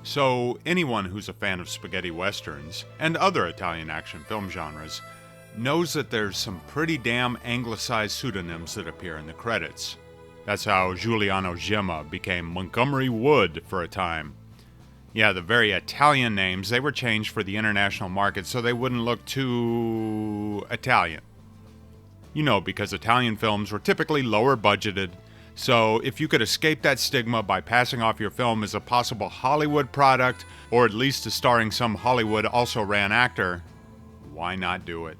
So anyone who's a fan of spaghetti westerns, and other Italian action film genres, knows that there's some pretty damn anglicized pseudonyms that appear in the credits. That's how Giuliano Gemma became Montgomery Wood for a time. Yeah, the very Italian names, they were changed for the international market so they wouldn't look too Italian. You know, because Italian films were typically lower budgeted, so if you could escape that stigma by passing off your film as a possible Hollywood product, or at least as starring some Hollywood also-ran actor, why not do it?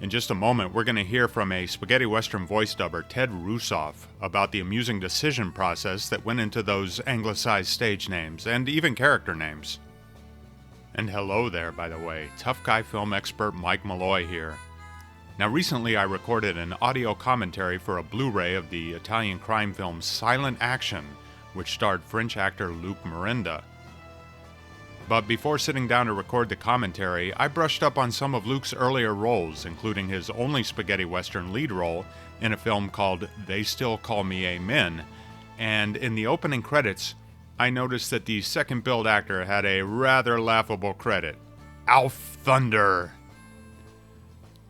In just a moment, we're going to hear from a spaghetti western voice dubber, Ted Rusoff, about the amusing decision process that went into those anglicized stage names, and even character names. And hello there, by the way, tough guy film expert Mike Malloy here. Now recently I recorded an audio commentary for a Blu-ray of the Italian crime film Silent Action, which starred French actor Luc Marinda. But before sitting down to record the commentary, I brushed up on some of Luc's earlier roles, including his only spaghetti western lead role in a film called They Still Call Me Amen, and in the opening credits, I noticed that the second billed actor had a rather laughable credit, Alf Thunder.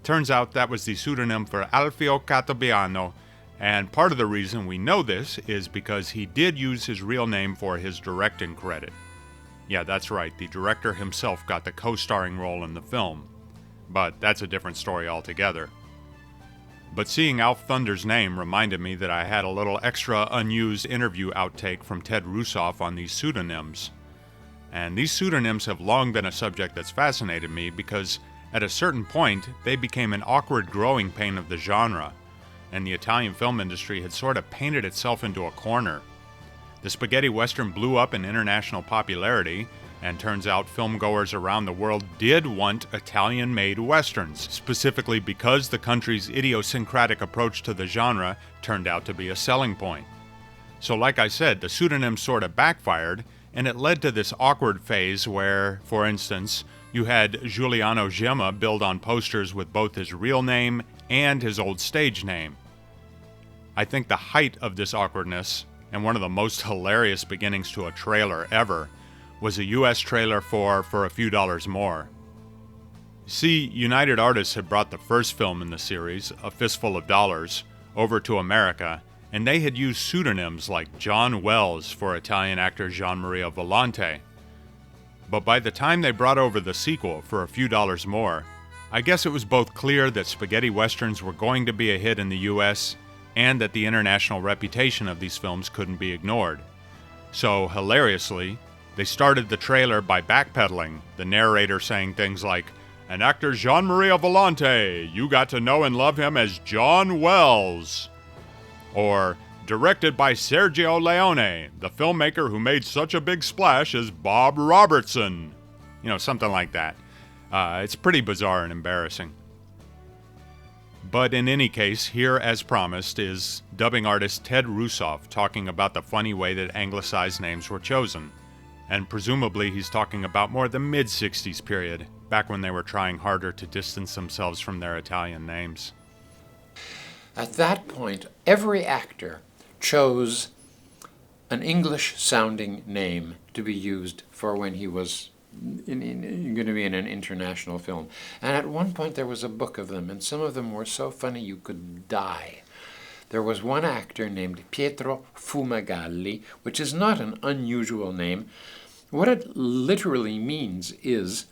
Turns out that was the pseudonym for Alfio Cattobiano, and part of the reason we know this is because he did use his real name for his directing credit. Yeah, that's right, the director himself got the co-starring role in the film. But that's a different story altogether. But seeing Alf Thunder's name reminded me that I had a little extra unused interview outtake from Ted Rusoff on these pseudonyms. And these pseudonyms have long been a subject that's fascinated me because at a certain point, they became an awkward growing pain of the genre, and the Italian film industry had sort of painted itself into a corner. The spaghetti western blew up in international popularity, and turns out filmgoers around the world did want Italian-made westerns, specifically because the country's idiosyncratic approach to the genre turned out to be a selling point. So like I said, the pseudonym sort of backfired, and it led to this awkward phase where, for instance, you had Giuliano Gemma billed on posters with both his real name and his old stage name. I think the height of this awkwardness, and one of the most hilarious beginnings to a trailer ever, was a US trailer for A Few Dollars More. See, United Artists had brought the first film in the series, A Fistful of Dollars, over to America, and they had used pseudonyms like John Wells for Italian actor Gian-Maria Volante. But by the time they brought over the sequel for A Few Dollars More, I guess it was both clear that spaghetti westerns were going to be a hit in the US and that the international reputation of these films couldn't be ignored. So, hilariously, they started the trailer by backpedaling, the narrator saying things like, "An actor Gian-Maria Volante, you got to know and love him as John Wells." Or, "Directed by Sergio Leone, the filmmaker who made such a big splash as Bob Robertson." You know, something like that. It's pretty bizarre and embarrassing. But in any case, here as promised is dubbing artist Ted Rusoff talking about the funny way that anglicized names were chosen. And presumably he's talking about more the mid-60s period, back when they were trying harder to distance themselves from their Italian names. At that point, every actor chose an English-sounding name to be used for when he was going to be in an international film. And at one point there was a book of them, and some of them were so funny you could die. There was one actor named Pietro Fumagalli, which is not an unusual name. What it literally means is,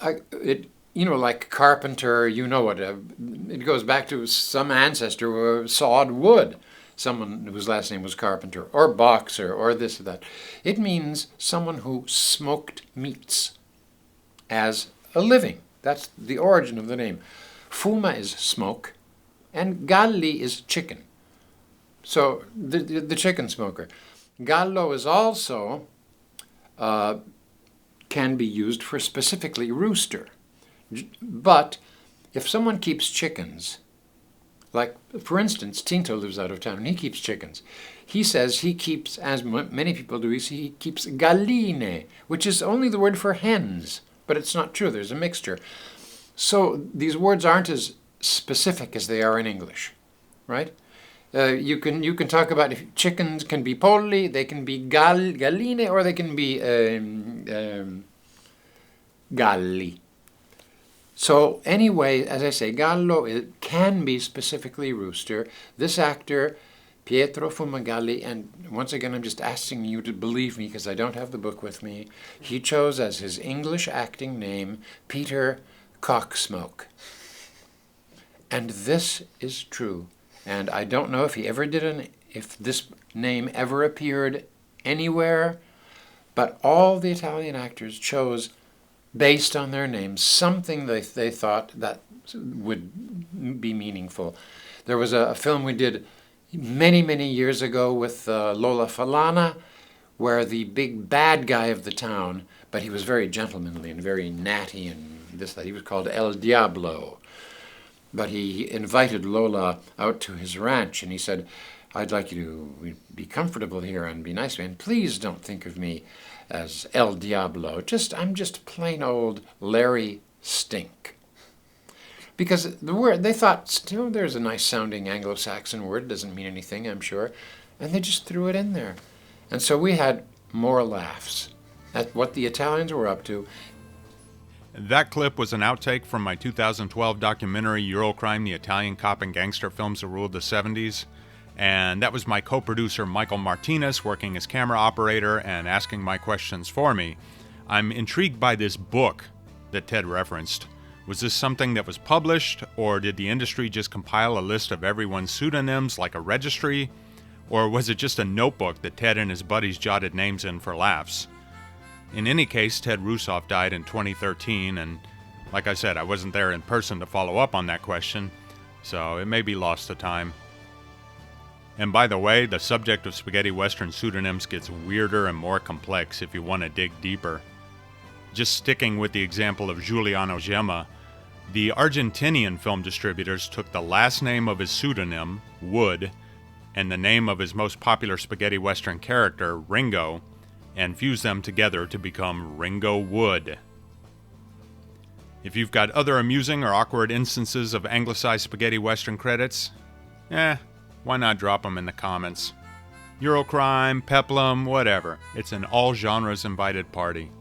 like carpenter, it goes back to some ancestor who sawed wood, someone whose last name was Carpenter, or boxer, or this or that. It means someone who smoked meats as a living. That's the origin of the name. Fuma is smoke, and galli is chicken. So the chicken smoker. Gallo is also, can be used for specifically rooster. But if someone keeps chickens, like, for instance, Tinto lives out of town, and he keeps chickens. He says he keeps, as many people do, he keeps galline, which is only the word for hens, but it's not true. There's a mixture. So these words aren't as specific as they are in English, right? You can talk about if chickens can be polli, they can be galline, or they can be galli. So anyway, as I say, gallo can be specifically rooster. This actor, Pietro Fumagalli, and once again I'm just asking you to believe me because I don't have the book with me, he chose as his English acting name Peter Cocksmoke. And this is true. And I don't know if he ever did if this name ever appeared anywhere, but all the Italian actors chose, based on their names, something they thought that would be meaningful. There was a film we did many, many years ago with Lola Falana, where the big bad guy of the town, but he was very gentlemanly and very natty and this, that he was called El Diablo. But he invited Lola out to his ranch, and he said, I'd like you to be comfortable here and be nice to me, and please don't think of me as El Diablo. I'm just plain old Larry Stink. Because the word, they thought, there's a nice sounding Anglo-Saxon word, doesn't mean anything, I'm sure, and they just threw it in there. And so we had more laughs at what the Italians were up to. That clip was an outtake from my 2012 documentary EUROCRIME, the Italian cop and gangster films that ruled the 70s. And that was my co-producer Michael Martinez working as camera operator and asking my questions for me. I'm intrigued by this book that Ted referenced. Was this something that was published, or did the industry just compile a list of everyone's pseudonyms like a registry? Or was it just a notebook that Ted and his buddies jotted names in for laughs? In any case, Ted Rusoff died in 2013, and like I said, I wasn't there in person to follow up on that question, so it may be lost to time. And by the way, the subject of spaghetti western pseudonyms gets weirder and more complex if you want to dig deeper. Just sticking with the example of Giuliano Gemma, the Argentinian film distributors took the last name of his pseudonym, Wood, and the name of his most popular spaghetti western character, Ringo, and fuse them together to become Ringo Wood. If you've got other amusing or awkward instances of anglicized spaghetti western credits, why not drop them in the comments? EUROCRIME, Peplum, whatever. It's an all genres invited party.